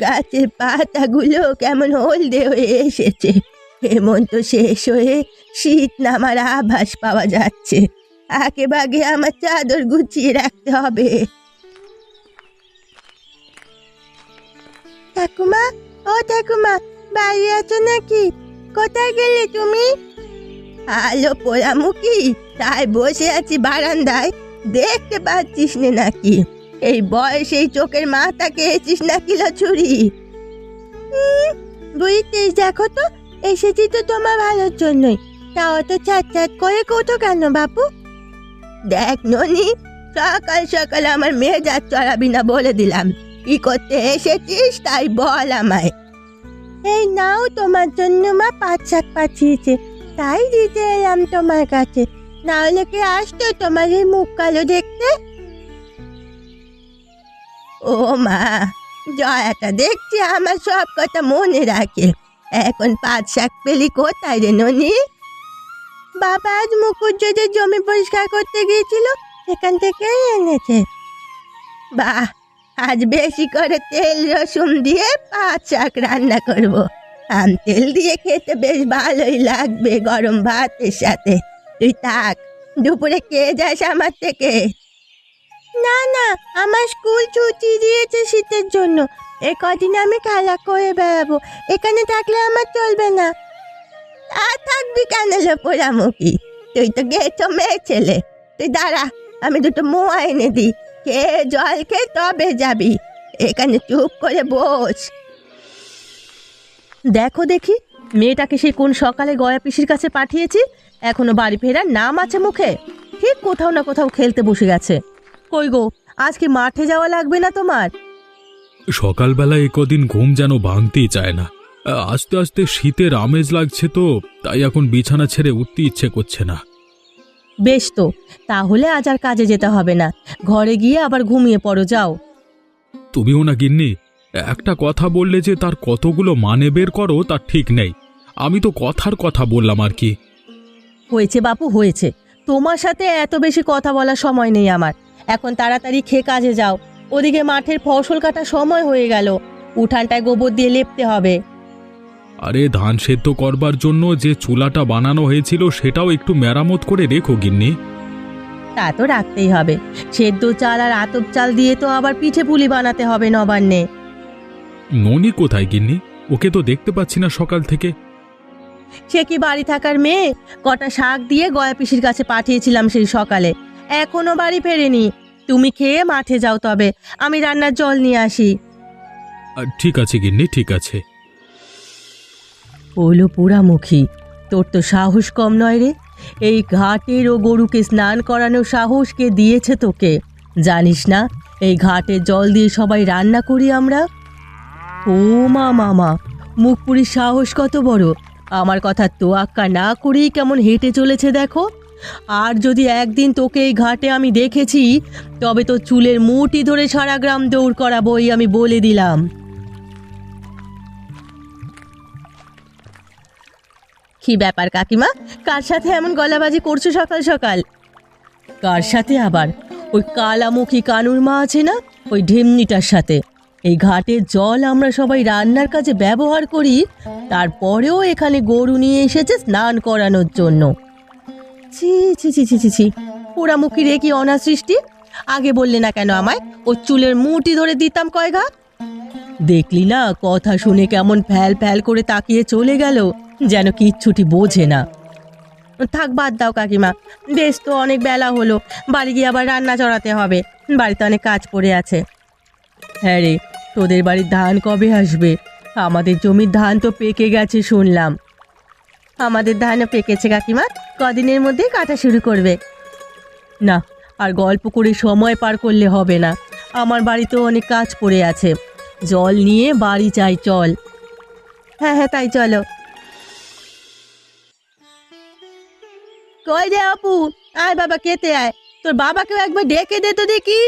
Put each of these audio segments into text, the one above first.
গাছের পাতাগুলো কেমন হলদে হয়ে এসেছে। হেমন্ত শেষ হয়ে শীত নামার আভাস পাওয়া যাচ্ছে। আগে ভাগে আমার চাদর গুছিয়ে রাখতে হবে। ঠাকুমা, ও ঠাকুমা, বাড়ি আছো নাকি? কোথায় গেলে তুমি? আলো পোড়ামুখী, তাই বসে আছি বারান্দায়। দেখতে পাচ্ছিস না নাকি? এই বয়সে এই চোখের মাথা খেয়েছিস নাকি লছুরি? বুঝতেই, দেখো তো, এসেছি তো তোমার ভালোর জন্যই। তাও তো ছাট করে কোথো কেন বাপু? দেখ ননি, সকাল সকাল আমার মেজাজ চড়াবি না বলে দিলাম। কি করতে এসেছিস তাই বল আমায়। এই নাও, তোমার জন্য মা পাট শাক পাঠিয়েছে, তাই দিতে এলাম তোমার কাছে। না হলে কি আসতো তোমার এই মুখ কালো দেখতে? ও মা, জয়াটা দেখছি আমার সব কথা মনে রাখে। এখন পাট শাক পেলি কোথায় রে ননি? বাবা আজ মুখুজ্জেদের জমি পরিষ্কার করতে গিয়েছিল, সেখান থেকে এনেছে। বাহ, আজ বেশি করে তেল রসুন দিয়ে পাট শাক রান্না করব। আম তেল দিয়ে খেতে বেশ ভালোই লাগবে গরম ভাতের সাথে। তুই থাক, দুপুরে কে যাস আমার থেকে? না না, আমার স্কুল ছুটি দিয়েছে শীতের জন্য। এ কদিন আমি খেলা করে বেড়াবো, এখানে থাকলে আমার চলবে না। আর থাকবি কেন লো পোড়ামুখী? তুই তো গেছো মেয়ে ছেলে। তুই দাঁড়া, আমি দুটো মোয়া এনে দিই, খেয়ে জল খেয়ে তবে যাবি। এখানে চুপ করে বস। দেখো দেখি, মেয়েটাকে সেই কোন সকালে গয়া পিসির কাছে পাঠিয়েছি, এখনো বাড়ি ফেরার নাম আছে মুখে? ঠিক কোথাও না কোথাও খেলতে বসে গেছে। কই গো, আজকে মাঠে যাওয়া লাগবে না তোমার? সকালবেলা কদিন ঘুম যেন ভাঙতেই চায় না। আস্তে আস্তে শীতের আমেজ লাগছে, তো তাই এখন বিছানা ছেড়ে উঠতে ইচ্ছে করছে না। বেশ তো, তাহলে আজ আর কাজে যেতে হবে না, ঘরে গিয়ে আবার ঘুমিয়ে পড়ো, যাও। তুমিও না গিন্নি, একটা কথা বললে যে তার কতগুলো মানে বের করো তার ঠিক নেই। আমি তো কথার কথা বললাম আর কি। হয়েছে বাপু, হয়েছে। তোমার সাথে এত বেশি কথা বলার সময় নেই আমার। এখন তাড়াতাড়ি খেয়ে কাজে যাও। ওদিকে মাঠের ফসল কাটার সময় হয়ে গেল, উঠানটায় গোবর দিয়ে লেপতে হবে। আরে ধান সেদ্ধ করবার জন্য যে চুলাটা বানানো হয়েছিল সেটাও একটু মেরামত করে রেখো গিন্নি। তা তো রাখতেই হবে। সেদ্ধ চাল আর আতপ চাল দিয়ে তো আবার পিঠে পুলি বানাতে হবে নবান্নে। ননি কোথায় গিন্নি? ওকে তো দেখতে পাচ্ছি না সকাল থেকে। সে কি বাড়ি থাকার মেয়ে? কটা শাক দিয়ে গয়া পিসির কাছে পাঠিয়েছিলাম সেই সকালে, এখনো বাড়ি ফেরেনি। তুমি খেয়ে মাঠে যাও, তবে আমি রান্নার জল নিয়ে আসি। ঠিক আছে গিন্নি, ঠিক আছে। ওলো পোড়ামুখী, তোর তো সাহস কম নয় রে। এই ঘাটের ও গরুকে স্নান করানোর সাহস কে দিয়েছে তোকে? জানিস না এই ঘাটের জল দিয়ে সবাই রান্না করি আমরা? ও মা, মামা, মুখ পুরির সাহস কত বড়! আমার কথা তোয়াক্কা না করেই কেমন হেঁটে চলেছে দেখো। আর যদি একদিন তোকে এই ঘাটে আমি দেখেছি, তবে তো চুলের মুঠি ধরে সারা গ্রাম দৌড় করাবোই, আমি বলে দিলাম। কি ব্যাপার কাকিমা, কার সাথে এমন গলাবাজি করছো সকাল সকাল? কার সাথে আবার? ওই কালামুখী কানুর মা আছে না, ওই ঢেমনিটার সাথে। এই ঘাটের জল আমরা সবাই রান্নার কাজে ব্যবহার করি, তারপরেও এখানে গরু নিয়ে এসেছে স্নান করানোর জন্য। ছি ছি ছি ছি ছি ছি, পোড়ামুখী রে, কি অনাসৃষ্টি! আগে বললে না কেন আমায়? ও চুলের মুঠি ধরে দিতাম কয় ঘা। দেখলি না, কথা শুনে কেমন ফ্যাল ফ্যাল করে তাকিয়ে চলে গেল, যেন কিচ্ছুটি বোঝে না। থাক, বাদ দাও কাকিমা, বেশ তো অনেক বেলা হলো, বাড়ি গিয়ে আবার রান্না চড়াতে হবে, বাড়িতে অনেক কাজ পড়ে আছে। হ্যাঁ রে, তোদের বাড়ির ধান কবে আসবে? আমাদের জমির ধান তো পেকে গেছে শুনলাম। আমাদের ধানও পেকেছে কাকিমা, কদিনের মধ্যেই কাটা শুরু করবে। না, আর গল্প করে সময় পার করলে হবে না, আমার বাড়িতেও অনেক কাজ পড়ে আছে। জল নিয়ে বাড়ি চাই, চল। হ্যাঁ হ্যাঁ, তাই চলো। কই রে আপু, আয় বাবা, খেতে আয়। তোর বাবাকেও একবার ডেকে দে তো দেখি।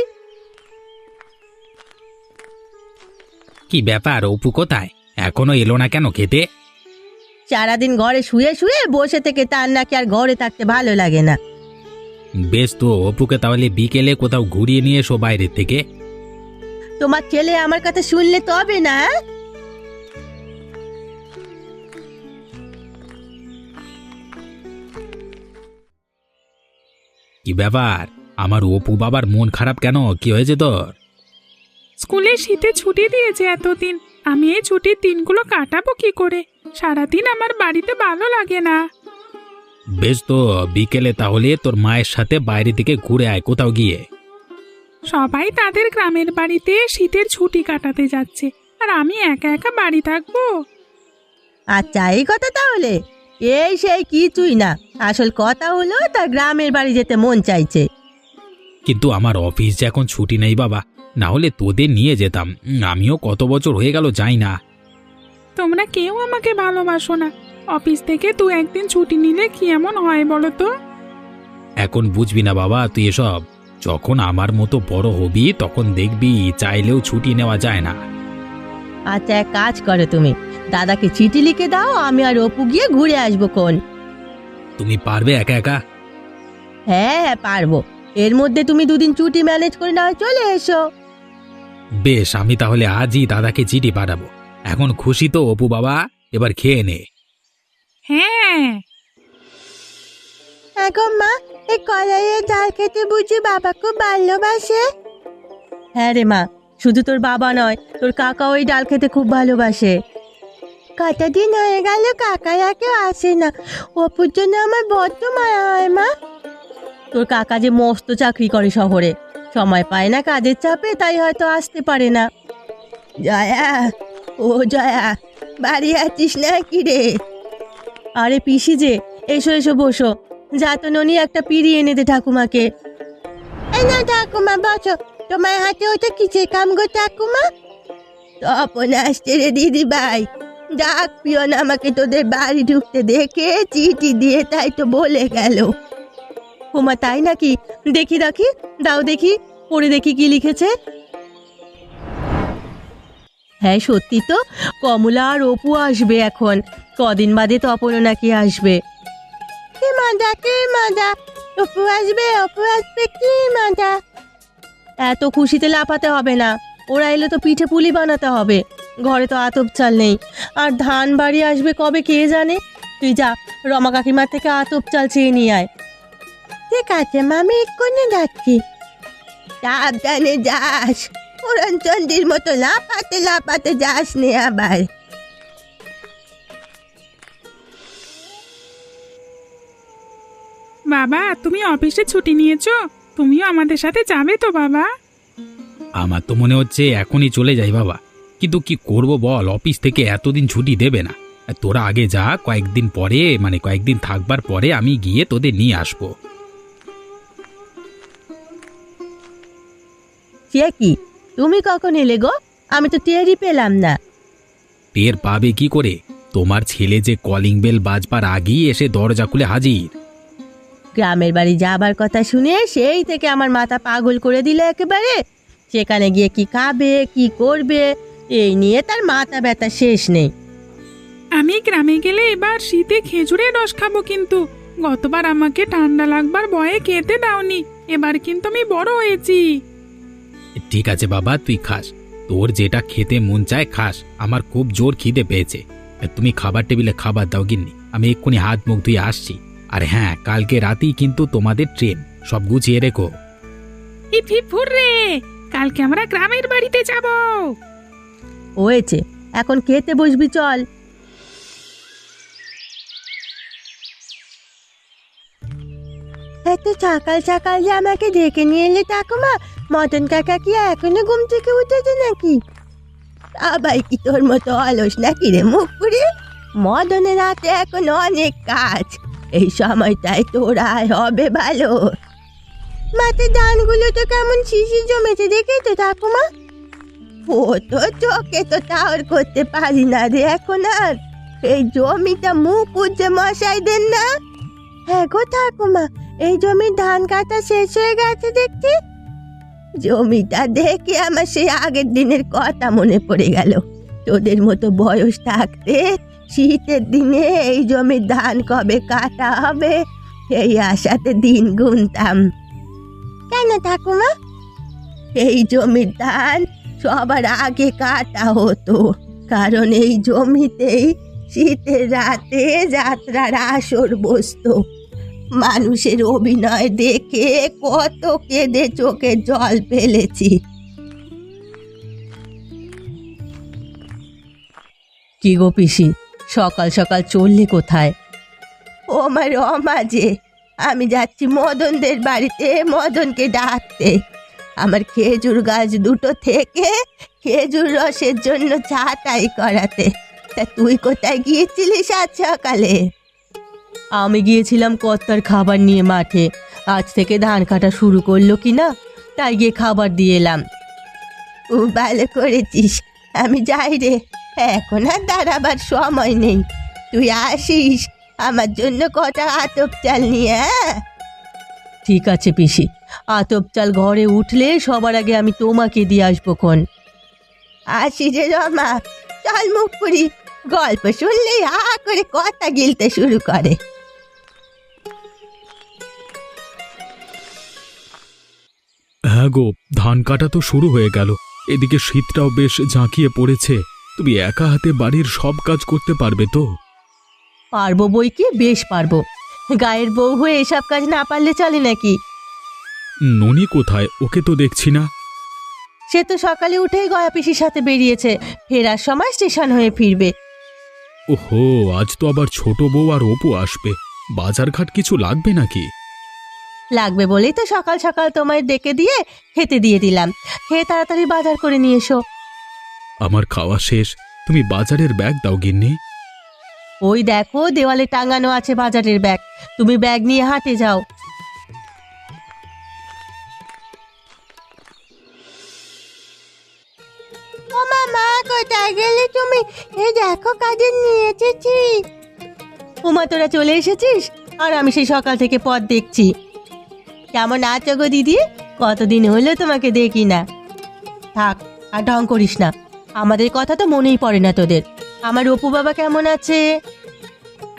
কি ব্যাপার, অপু কোথায়? এখনো এলো না কেন খেতে? সারাদিন ঘরে শুয়ে শুয়ে বসে থেকে তার নাকি আর ঘরে থাকতে ভালো লাগে না। বেশ তো, অপুকে তাহলে বিকেলে কোথাও ঘুরিয়ে নিয়ে এসো বাইরের থেকে। তোমার ছেলে আমার কথা শুনলে তবে না। কি ব্যাপার? আমার অপু বাবার মন খারাপ কেন? কি হয়েছে তোর? স্কুলে শীতে ছুটি দিয়েছে এতদিন, আমি এই ছুটির দিনগুলো কাটাবো কি করে? সারাদিন আমার বাড়িতে ভালো লাগে না। বেশ তো, বিকেলে তাহলে তোর মায়ের সাথে বাইরে দিকে ঘুরে আয় কোথাও গিয়ে। সবাই তাদের গ্রামের বাড়িতে শীতের ছুটি কাটাতে যাচ্ছে, আর আমি একা একা বাড়ি থাকবো। আচ্ছা এই কথা তাহলে, এই সেই কিছুই না, আসল কথা হলো তার গ্রামের বাড়ি যেতে মন চাইছে। কিন্তু আমার অফিস যে এখন ছুটি নেই বাবা, না হলে তোদের নিয়ে যেতাম। আমিও কত বছর হয়ে গেল যাই না। তোমরা কেউ আমাকে ভালোবাসো না। অফিস থেকে 2-1 দিন ছুটি নিলে কি এমন হয় বলো তো? এখন বুঝবি না বাবা তুই এসব। যখন আমার মতো বড় হবি তখন দেখবি চাইলেও ছুটি নেওয়া যায় না। আচ্ছা এক কাজ করো, তুমি দাদাকে চিঠি লিখে দাও, আমি আর অপু গিয়ে ঘুরে আসবো কোন। তুমি পারবে একা একা? হ্যাঁ হ্যাঁ পারবো, এর মধ্যে তুমি 2 দিন ছুটি ম্যানেজ করে না চলে এসো। বেশ, আমি তাহলে আজই দাদাকে চিঠি পাঠাবো। এখন খুশি তো অপু বাবা? এবার খেয়ে নে। হ্যাঁ। এখন মা, এই কলাইয়ের ডাল খেতে বুঝি বাবা খুব ভালোবাসে? হ্যাঁ রে মা, শুধু তোর বাবা নয়, তোর কাকা ওই ডাল খেতে খুব ভালোবাসে। কতদিন হয়ে গেল কাকারা কেউ আসে না, অপুর জন্য আমার বড্ড মায়া হয় মা। তোর কাকা যে মস্ত চাকরি করে শহরে, সময় পায় না কাজের চাপে, তাই হয়তো আসতে পারে না। জয়া, ও জয়া, বাড়ি আছিস না কি রে? আরে পিসি যে, এসো এসো বসো। যা তো ননি একটা পিড়ি এনে দে ঠাকুমাকে। এই না ঠাকুমা বসো, তোমার হাতে ওটা কিসের কাম গো ঠাকুমা? তপন আসছে রে দিদি ভাই, ডাক পিয়ন আমাকে তোদের বাড়ি ঢুকতে দেখে চিঠি দিয়ে তাই তো বলে গেল। ওমা তাই নাকি? দেখি দেখি, দাও দেখি, পড়ে দেখি কি লিখেছে। হ্যাঁ সত্যি তো, কমলা আর অপু আসবে এখন, কদিন বাদে তপনও নাকি আসবে। কি মজা কি মজা, অপু আসবে কি মজা। এত খুশিতে লাফাতে হবে না, ওরা এলে তো পিঠে পুলি বানাতে হবে, ঘরে তো আতপ চাল নেই, আর ধান বাড়ি আসবে কবে কে জানে। তুই যা, রমা কাকিমার থেকে আতপ চাল চেয়ে নিয়ে আয়। ঠিক আছে মামি, এক্ষুনি যাচ্ছি। সাবধানে যাস, পুরনচন্ডির মতো লাফাতে লাফাতে যাস নে আবার। বাবা, তুমি অফিসে ছুটি নিয়েছো? তুমিও আমাদের সাথে যাবে তো বাবা? আমার তো মনে হচ্ছে এখনই চলে যাই বাবা, কিন্তু কি করব বল, অফিস থেকে এতদিন ছুটি দেবে না। তোরা আগে যা, কয়েকদিন পরে মানে কয়েকদিন থাকবার পরে আমি গিয়ে তোদের নিয়ে আসবো। সে কি, তুমি কখন এলে গো? আমি তো টেরই পেলাম না। টের পাবে কি করে? তোমার ছেলে যে কলিং বেল বাজবার আগেই এসে দরজা খুলে হাজির। গ্রামের বাড়ি যাবার কথা শুনে সেই থেকে আমার মাথা পাগল করে দিলে একেবারে। সেখানে গিয়ে কি খাবে কি করবে, এই নিয়ে তার মাথা ব্যথা শেষ নেই। আমি গ্রামে গেলে এবার শীতে খেজুরের রস খাবো, কিন্তু গতবার আমাকে ঠান্ডা লাগবার ভয়ে খেতে দাওনি, এবার কিন্তু আমি বড় হয়েছি। ঠিক আছে বাবা, তুই খাস, তোর যেটা খেতে মন চায় খাস। আমার খুব জোর খিদে পেয়েছে, তুমি খাবার টেবিলে খাবার দাও গিন্নি, আমি এক্ষুনি হাত মুখ ধুয়ে আসছি। আর হ্যাঁ, কালকে রাতেই কিন্তু তোমাদের ট্রেন, সব গুছিয়ে রেখো। রে, কালকে আমরা গ্রামের বাড়িতে যাব। হয়েছে, এখন খেতে বসবি চল। এত সকাল সকাল যে আমাকে ডেকে নিয়ে এলে ঠাকুমা, মদন কাকা কি এখনো ঘুম থেকে উঠেছে নাকি? সবাই কি তোর মতো অলস নাকি রে মুখ পুড়ে? মদনের হাতে এখন অনেক কাজ, এই সময়টায় তোরা হবে ভালো। মাঠে ধানগুলো তো কেমন শিশি জমেছে দেখে তো ঠাকুমা। ও তো চোখে তো টাওয়ার করতে পারি না রে এখন আর। এই জমিটা মুখ উজ্জে মশাই দেন না। হ্যাঁ গো ঠাকুমা, এই জমির ধান কাটা শেষ হয়ে গেছে দেখছি। জমিটা দেখে আমার সেই আগের দিনের কথা মনে পড়ে গেল। তোদের মতো বয়স থাকতে শীতের দিনে এই জমির ধান কবে কাটা হবে এই আশাতে দিন গুনতাম। কেন ঠাকুমা? এই জমির ধান সবার আগে কাটা হতো, কারণ এই জমিতেই শীতের রাতে যাত্রার আসর বসতো। মানুষের অভিনয় দেখে কত কেঁদে চোখে জল ফেলেছি। কি গো পিসি, সকাল সকাল চললে কোথায়? ও আমার রমাজে, আমি যাচ্ছি মদনদের বাড়িতে মদনকে ডাকতে। আমার খেজুর গাছ দুটো থেকে খেজুর রসের জন্য ছাঁটাই করাতে। তা তুই কোথায় গিয়েছিলিস আজ সকালে? আমি গিয়েছিলাম কর্তার খাবার নিয়ে মাঠে। আজ থেকে ধান কাটা শুরু করলো কি না, তাই গিয়ে খাবার দিয়ে এলাম। খুব ভালো করেছিস, আমি যাই রে, এখন আর দাঁড়াবার সময় নেই। তুই আসিস আমার জন্য কটা আতপ চাল নিয়ে। ঠিক আছে পিসি, আতপ চাল ঘরে উঠলে সবার আগে আমি তোমাকে দিয়ে আসবো খন। আসি রে রমা, চল মুখ পুরি, গল্প শুনলেই হা করে কথা গিলতে শুরু করে। হ্যাঁ গো, ধান কাটা তো শুরু হয়ে গেল, এদিকে শীতটাও বেশ ঝাঁকিয়ে পড়েছে। তুমি একা হাতে বাড়ির সব কাজ করতে পারবে তো? পারবো বই কি, বেশ পারবো। গায়ের বউ হয়ে এসব কাজ না পারলে চলে নাকি? ননি কোথায়? ওকে তো দেখছি না। সে তো সকালে উঠেই গয়া পিসির সাথে বেরিয়েছে, ফেরার সময় স্টেশন হয়ে ফিরবে। ওহো, আজ তো আবার ছোট বউ আর অপু আসবে। বাজারঘাট কিছু লাগবে নাকি? লাগবে বলেই তো সকাল সকাল তোমায় ডেকে দিয়ে খেতে দিয়ে দিলাম। খেয়ে তাড়াতাড়ি বাজার করে নিয়ে এসো। আমার খাওয়া শেষ, তুমি বাজারের ব্যাগ দাও গিন্নি। ওই দেখো দেওয়ালে টাঙানো আছে বাজারের ব্যাগ, তুমি ব্যাগ নিয়ে হাটে যাও। ও মা, কোথায় গেলে তুমি? এই দেখো কাজে নিয়ে এসেছি। উমা, তোরা চলে এসেছিস? আর আমি সেই সকাল থেকে পথ দেখছি। কেমন আছো গো দিদি? কতদিন হলো তোমাকে দেখি না। থাক, আর ঢং করিস না, আমাদের কথা তো মনেই পড়ে না তোদের। আমার অপু বাবা কেমন আছে?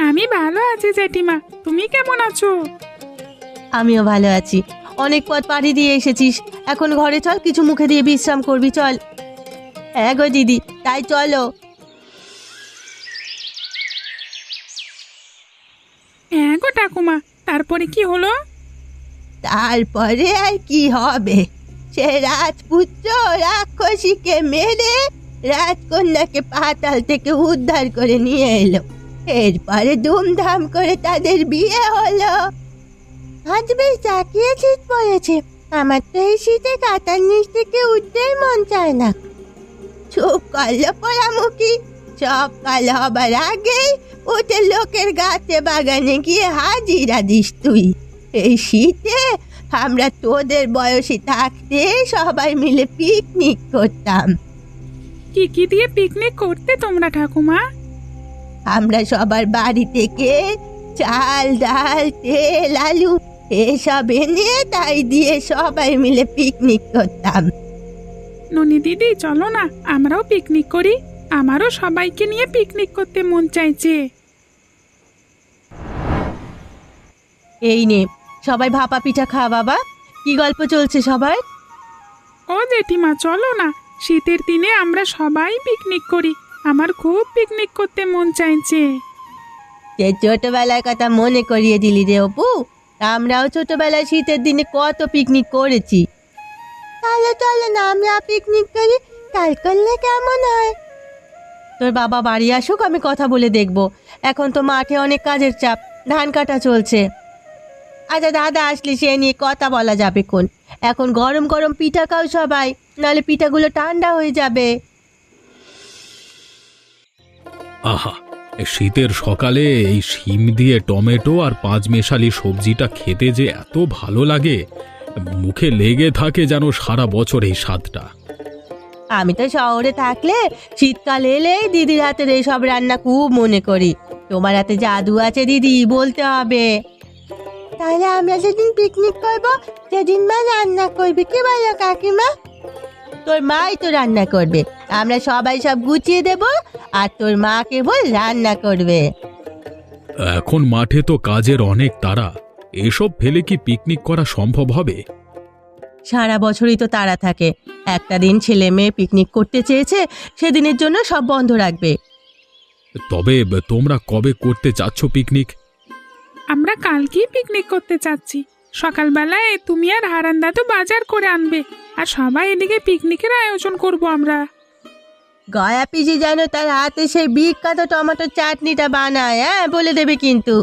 আমি ভালো আছি জেঠিমা, তুমি কেমন আছো? আমিও ভালো আছি। অনেক পথ পাড়ি দিয়ে এসেছিস, এখন ঘরে চল, কিছু মুখে দিয়ে বিশ্রাম করবি, চল। হ্যাঁ গো দিদি, তাই চলো। হ্যাঁ গো ঠাকুমা, তারপরে কি হলো? তারপরে আর কি হবে, সে রাজপুত্র রাক্ষসীকে মেরে রাজকন্যাকে পাতাল থেকে উদ্ধার করে নিয়ে এলো। এরপরে ধুমধাম করে তাদের বিয়ে হলো। আজ বেশ জাকিয়ে শীত পড়েছে, আমার তো এই শীতে কাতার নিচ থেকে উঠতেই মন চায় না। চুপ করলো পোড়ামুখী, সকাল হবার আগেই উঠে লোকের গাছে বাগানে গিয়ে হাজিরা দিস তুই। এই শীতে আমরা তোদের বয়সী থাকতে সবাই মিলে পিকনিক করতাম। কি কি দিয়ে পিকনিক করতে তোমরা ঠাকুমা? আমরা সবার বাড়ি থেকে চাল, ডাল, তেল, আলু এসব এনে তাই দিয়ে সবাই মিলে পিকনিক করতাম। ননি দিদি, চলো না আমরাও পিকনিক করি। আমারও সবাইকে নিয়ে পিকনিক করতে মন চাইছে। এই নে, সবাই ভাপা পিঠা খা বাবা। কি গল্প চলছে সবাই? ও জেঠিমা, চলো না, শীতের দিনে আমরা সবাই পিকনিক করি। আমার খুব পিকনিক করতে মন চাইছে। সে ছোটবেলার কথা মনে করিয়ে দিলি রে অপু। আমরাও ছোটবেলায় শীতের দিনে কত পিকনিক করেছি। তাহলে চলো না আমরা পিকনিক করি, কাল করলে কেমন হয়? তোর বাবা বাড়ি আসুক, আমি কথা বলে দেখব। এখন তো মাঠে অনেক কাজের চাপ, ধান কাটা চলছে। আচ্ছা, দাদা আসলে সে নিয়ে কথা বলা যাবে কোন। এখন গরম গরম পিঠা খাও সবাই, নাহলে পিঠাগুলো ঠান্ডা হয়ে যাবে। আহা, এই শীতের সকালে এই শিম দিয়ে টমেটো আর পাঁচমেশালি সবজিটা খেতে যে এত ভালো লাগে, মুখে লেগে থাকে যেন সারা বছর এই স্বাদটা। আমি তো শহরে থাকলে শীতকাল এলেই দিদির হাতের এইসব রান্না খুব মনে করি। তোমার হাতে জাদু আছে দিদি, বলতে হবে। তাহলে আমরা যেদিন পিকনিক করবো সেদিন মা রান্না করবে, কি বলো কাকিমা? তোর মাই তো রান্না করবে, আমরা সবাই সব গুছিয়ে দেব, আর তোর মা কেবল রান্না করবে। এখন মাঠে তো কাজের অনেক তাড়া, এসব ফেলে কি পিকনিক করা সম্ভব হবে? সারা বছরই তো তারা থাকে, একটা দিন ছেলে মেয়ে পিকনিক করতে চেয়েছে, সেদিনের জন্য সব বন্ধ রাখবে। তবে তোমরা কবে করতে চাচ্ছ পিকনিক? আমরা কালকেই পিকনিক করতে চাচ্ছি। সকালবেলায় তুমি আর হারান দাদু বাজার করে আনবে, আর সবাই এদিকে পিকনিকের আয়োজন করব আমরা। গয়া পিজি যেন তার হাতে সেই বিখ্যাত টমেটো চাটনিটা বানায়, হ্যাঁ বলে দেবে কিন্তু।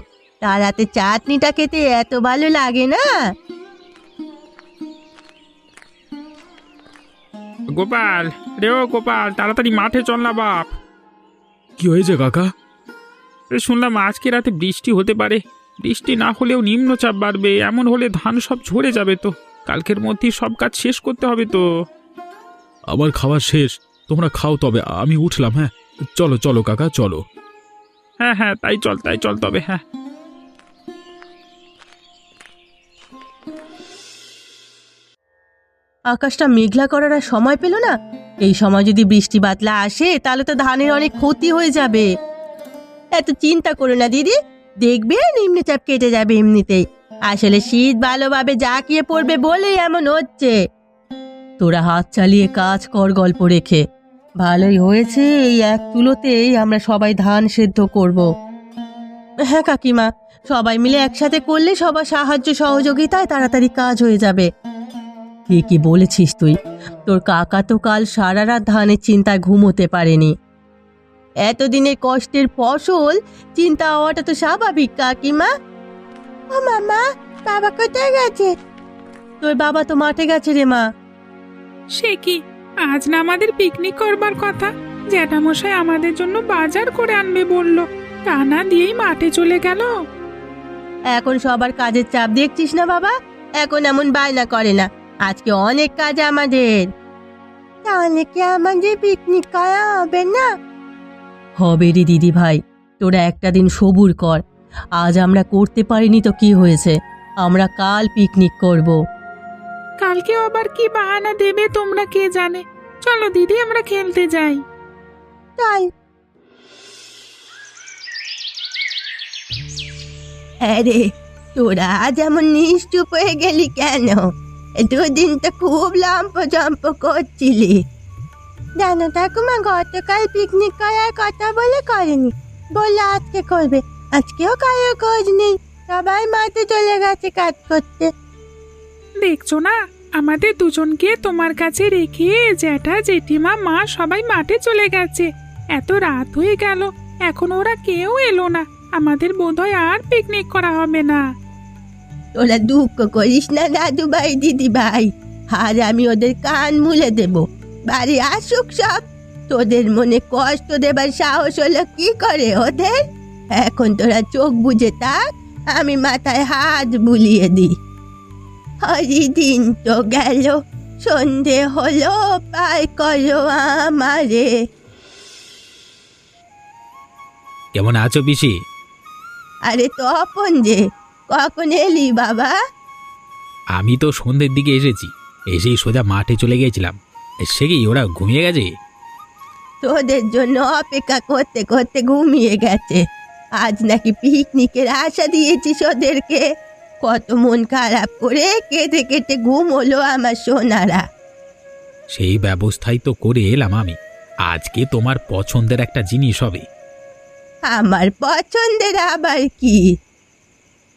তার হাতে চাটনিটা খেতে এত ভালো লাগে না। গোপাল, রে ও গোপাল, তাড়াতাড়ি মাঠে চল না বাপ। কি হয়েছে কাকা? শুনলাম আজকে রাতে বৃষ্টি হতে পারে। বৃষ্টি না হলেও নিম্নচাপ বাড়বে, এমন হলে ধান সব ঝরে যাবে তো। কালকের মধ্যেই সব কাজ শেষ করতে হবে তো। আমার খাওয়া শেষ, তোমরা খাও, তবে আমি উঠলাম। হ্যাঁ চলো চলো কাকা, চলো। হ্যাঁ হ্যাঁ, তাই চল তবে। হ্যাঁ, আকাশটা মেঘলা করার আর সময় পেল না। এই সময় যদি বৃষ্টি বাদলা আসে তাহলে তো ধানের অনেক ক্ষতি হয়ে যাবে। এত চিন্তা করো না দিদি, দেখবে নিম্নচাপ কেটে যাবে এমনিতেই। আসলে শীত ভালোভাবে জাঁকিয়ে পড়বে বলেই এমন হচ্ছে। তোরা হাত চালিয়ে কাজ কর গল্প রেখে। ভালোই হয়েছে এই এক চুলোতেই আমরা সবাই ধান সেদ্ধ করব। হ্যাঁ কাকিমা, সবাই মিলে একসাথে করলে সবার সাহায্য সহযোগিতায় তাড়াতাড়ি কাজ হয়ে যাবে। ঠিকই বলেছিস তুই। তোর কাকা তো কাল সারা রাত ধানের চিন্তায় ঘুমোতে পারেনি। এতদিনের কষ্টের ফসল চিন্তা হওয়াটা তো স্বাভাবিক কাকিমা। ও মামা, বাবা কোথায় গেছে? তোর বাবা তো মাঠে গেছে রে মা। সে কি, আজ না আমাদের পিকনিক করবার কথা? জ্যাঠামশাই আমাদের জন্য বাজার করে আনবে বলল, তা না দিয়েই মাঠে চলে গেল। এখন সবার কাজের চাপ দেখছিস না বাবা, এখন এমন বায়না করে না। আজকে অনেক কাজ আমাদের। তাহলে কি আমাদের পিকনিক করা হবে না? হবে রে দিদি ভাই, তোরা একটা দিন সবুর কর। আজ আমরা করতে পারিনি তো কি হয়েছে, আমরা কাল পিকনিক করব। কালকে আবার কি বাহানা দেবে তোমরা কে জানে। চলো দিদি, আমরা খেলতে যাই। চল। আরে তোরা যেমন নিশ্চুপ হয়ে গেলি কেন? দুদিন তো খুব লম্প করছিলি। জানো ঠাকুমা, গতকাল পিকনিক করার কথা বলে করেনি, বললো আজকে করবে। আজকেও কারো খোঁজ নেই, সবাই মাঠে চলে গেছে কাজ করতে। দেখছো না, আমাদের দুজনকে তোমার কাছে রেখে জ্যাঠা জেঠিমা মা সবাই মাঠে চলে গেছে। এত রাত হয়ে গেল, এখন ওরা কেউ এলো না। আমাদের বোধহয় আর পিকনিক করা হবে না। তোরা দুঃখ করিস না দাদু ভাই দিদি ভাই, আর আমি ওদের কান মুলে দেব। বাড়ি আসুক সব। তোদের মনে কষ্ট দেবার সাহস হলো কি করে ওদের? এখন তোরা চোখ বুজে থাক, আমি মাথায় হাত বুলিয়ে দিই। হরি দিন তো গেল, সন্ধে হলো, পায় করো আমারে। কেমন আছো পিসি? আরে তপন যে, কখন এলি বাবা? আমি তো সন্ধ্যের দিকে এসেছি, এসেই সোজা মাঠে চলে গিয়েছিলাম। সে কি ওরা ঘুমিয়ে গেছে? তোদের জন্য অপেক্ষা করতে করতে ঘুমিয়ে গেছে। আজ নাকি পিকনিকের আশা দিয়েছিস ওদেরকে। কত মন খারাপ করে কেটে কেটে ঘুম হলো আমার সোনারা। সেই ব্যবস্থাই তো করে এলাম আমি। আজকে তোমার পছন্দের একটা জিনিস হবে। আমার পছন্দের আবার কি?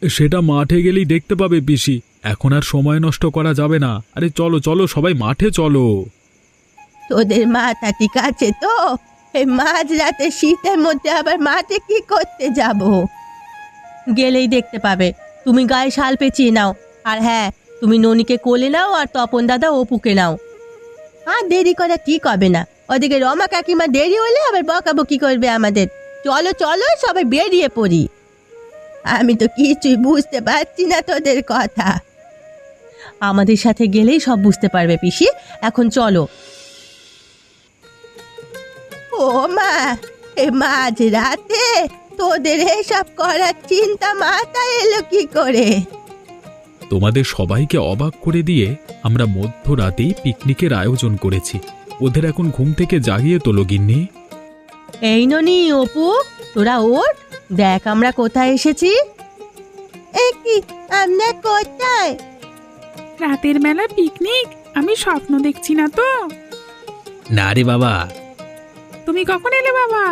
সেটা মাঠে গেলেই দেখতে পাবে পিসি, এখন আর সময় নষ্ট করা যাবে না। আরে চলো চলো, সবাই মাঠে চলো। তোদের মাথা ঠিক আছে তো? এই মাঝরাতে শীতের মধ্যে আবার মাঠে কি করতে যাব? গেলেই দেখতে পাবে। তুমি গায়ে শাল পেঁচিয়ে নাও, আর হ্যাঁ, তুমি ননিকে কোলে নাও, আর তপন দাদা অপুকে নাও। আর দেরি করা ঠিক হবে না। ওদিকে রমা কাকিমা দেরি হলে আবার বকাবকি করবে আমাদের। চলো চলো, সবাই বেরিয়ে পড়ি। আমি তো কিছুই বুঝতে পারছি না তোদের কথা। আমাদের সাথে গেলেই সব বুঝতে পারবে পিসি। এখন চলো। ও মা, এ মাঝ রাতে তোদের এসব করার চিন্তা মাথায় এলো কি করে? তোমাদের সবাইকে অবাক করে দিয়ে আমরা মধ্যরাতেই পিকনিকের আয়োজন করেছি। ওদের এখন ঘুম থেকে জাগিয়ে তোলো গিন্নি। এই ননি, অপু, তোরা ওঠ, দেখ আমরা কোথায় এসেছি। এ কি, আমরা কোথায়? রাতের বেলা পিকনিক? আমি স্বপ্ন দেখছি না তো? না রে বাবা, তুমি কখন এলে বাবা?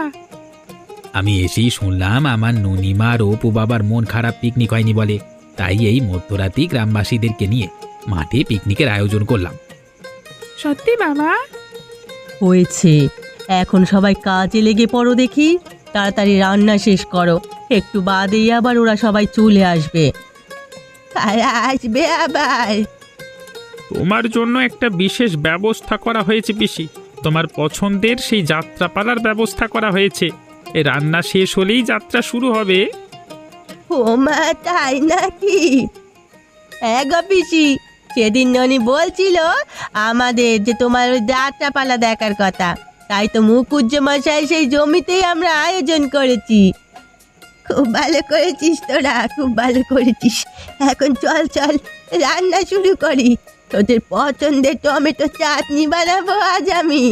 আমি এসেই শুনলাম আমার ননিমা আর অপু বাবার মন খারাপ, পিকনিক হয়নি বলে। তাই এই মধ্যরাতেই গ্রামবাসীদেরকে নিয়ে মাঠে পিকনিকের আয়োজন করলাম। সত্যি বাবা? হয়েছে, এখন সবাই কাজে লেগে পড়ো দেখি। তাড়াতাড়ি রান্না শেষ করো, একটু বাদেই আবার ওরা সবাই চলে আসবে। আসবে আবার? তোমার জন্য একটা বিশেষ ব্যবস্থা করা হয়েছে পিসি। তোমার পছন্দের সেই যাত্রাপালার ব্যবস্থা করা হয়েছে। এই রান্না শেষ হলেই যাত্রা শুরু হবে। ও মা, তাই নাকি? হ্যাঁ গো পিসি, সেদিন ননি বলছিল আমাদের যে তোমার ওই যাত্রাপালা দেখার কথা। তাই তো মুকুজ্জ মশাই সেই জমিতেই আমরা আয়োজন করেছি। খুব ভালো করেছিস তোরা, খুব ভালো করেছিস। এখন চল চল রান্না শুরু করি। তোদের পছন্দের টমেটো চাটনি বানাবো আজ আমি।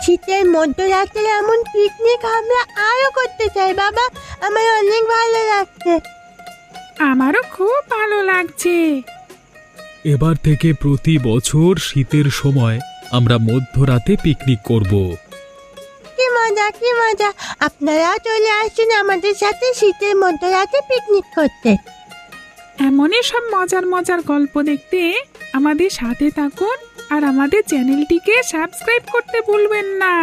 শীতের মধ্যরাতে এমন পিকনিক আমরা আরো করতে চাই বাবা, আমার অনেক ভালো লাগছে। আমারও খুব ভালো লাগছে। এবার থেকে প্রতি বছর শীতের সময় আমরা মধ্যরাতে পিকনিক করব। কি মজা, কি মজা! আপনারাও চলে আসুন আমাদের সাথে শীতের মধ্যরাতে পিকনিক করতে। এমনই সব মজার মজার গল্প দেখতে আমাদের সাথে থাকুন আর আমাদের চ্যানেলটিকে সাবস্ক্রাইব করতে ভুলবেন না।